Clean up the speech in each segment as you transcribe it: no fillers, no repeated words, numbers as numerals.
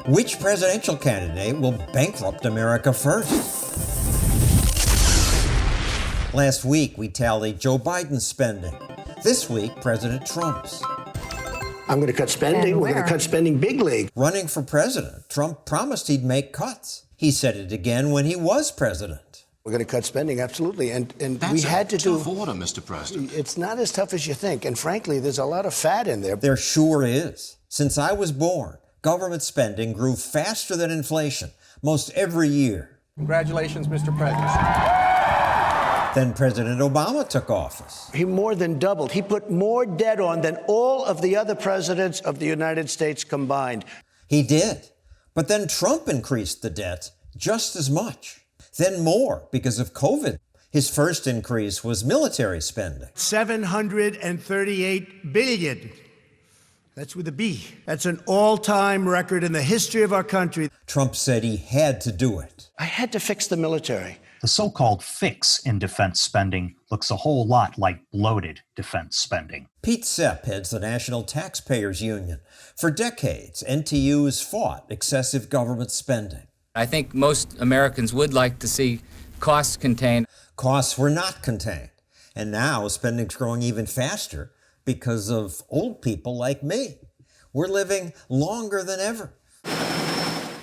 Which presidential candidate will bankrupt America first? Last week, we tallied Joe Biden's spending. This week, President Trump's. I'm going to cut spending. We're going to cut spending big league. Running for president, Trump promised he'd make cuts. He said it again when he was president. We're going to cut spending, absolutely. And That's we had to do... tough order, Mr. President. It's not as tough as you think. And frankly, there's a lot of fat in there. There sure is. Since I was born, government spending grew faster than inflation most every year. Congratulations, Mr. President. Then President Obama took office. He more than doubled. He put more debt on than all of the other presidents of the United States combined. He did. But then Trump increased the debt just as much. Then more because of COVID. His first increase was military spending. $738 billion. That's with a B. That's an all-time record in the history of our country. Trump said he had to do it. I had to fix the military. The so-called fix in defense spending looks a whole lot like bloated defense spending. Pete Sepp heads the National Taxpayers Union. For decades, NTU has fought excessive government spending. I think most Americans would like to see costs contained. Costs were not contained. And now spending's growing even faster because of old people like me. We're living longer than ever.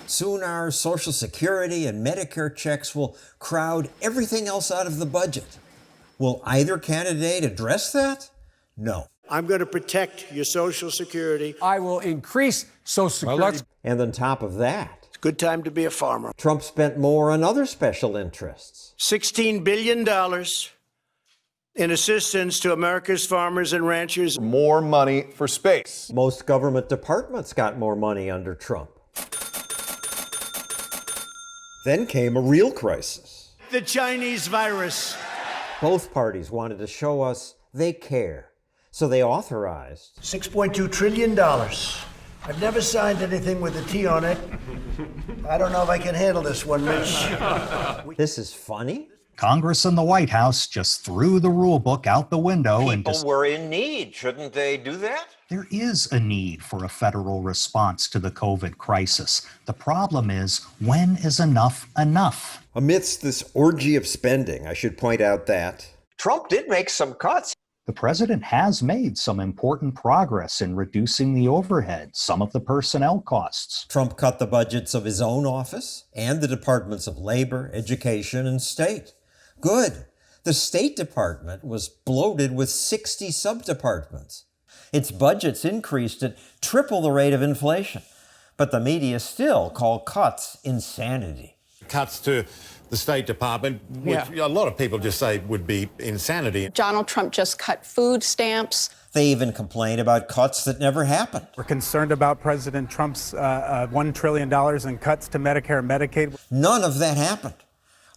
Soon our Social Security and Medicare checks will crowd everything else out of the budget. Will either candidate address that? No. I'm going to protect your Social Security. I will increase Social Security. And on top of that, It's a good time to be a farmer. Trump spent more on other special interests. $16 billion in assistance to America's farmers and ranchers. More money for space. Most government departments got more money under Trump. Then came a real crisis. The Chinese virus. Both parties wanted to show us they care, so they authorized $6.2 trillion. I've never signed anything with a T on it. I don't know if I can handle this one, Mitch. This is funny? Congress and the White House just threw the rule book out the window and People were in need. Shouldn't they do that? There is a need for a federal response to the COVID crisis. The problem is, when is enough enough? Amidst this orgy of spending, I should point out that Trump did make some cuts. The president has made some important progress in reducing the overhead, some of the personnel costs. Trump cut the budgets of his own office and the departments of labor, education, and state. Good. The State Department was bloated with 60 subdepartments. Its budgets increased at triple the rate of inflation, but the media still call cuts insanity. Cuts to the State Department, which a lot of people just say would be insanity. Donald Trump just cut food stamps. They even complain about cuts that never happened. We're concerned about President Trump's $1 trillion in cuts to Medicare and Medicaid. None of that happened.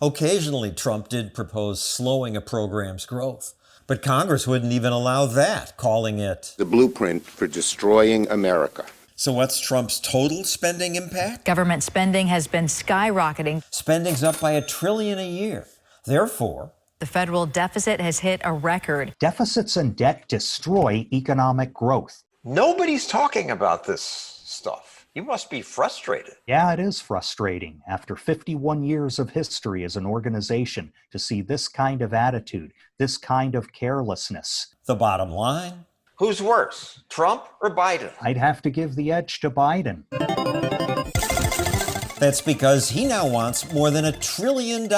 Occasionally, Trump did propose slowing a program's growth, but Congress wouldn't even allow that, calling it the blueprint for destroying America. So what's Trump's total spending impact? Government spending has been skyrocketing. Spending's up by $1 trillion a year. Therefore, the federal deficit has hit a record. Deficits and debt destroy economic growth. nobody's talking about this stuff. You must be frustrated. Yeah, it is frustrating after 51 years of history as an organization to see this kind of attitude, this kind of carelessness. The bottom line? Who's worse, Trump or Biden? I'd have to give the edge to Biden. That's because he now wants more than $1 trillion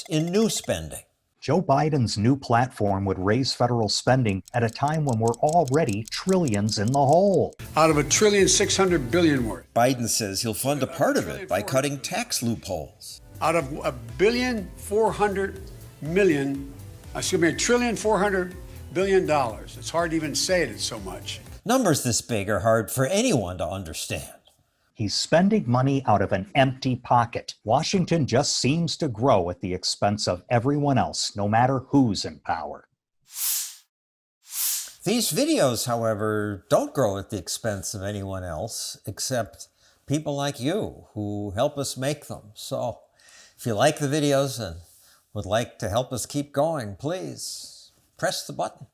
in new spending. Joe Biden's new platform would raise federal spending at a time when we're already trillions in the hole. Out of $1.6 trillion worth. Biden says he'll fund a part of it by cutting tax loopholes. Out of $1.4 trillion. It's hard to even say it, it's so much. Numbers this big are hard for anyone to understand. He's spending money out of an empty pocket. Washington just seems to grow at the expense of everyone else, no matter who's in power. These videos, however, don't grow at the expense of anyone else, except people like you who help us make them. So if you like the videos and would like to help us keep going, please press the button.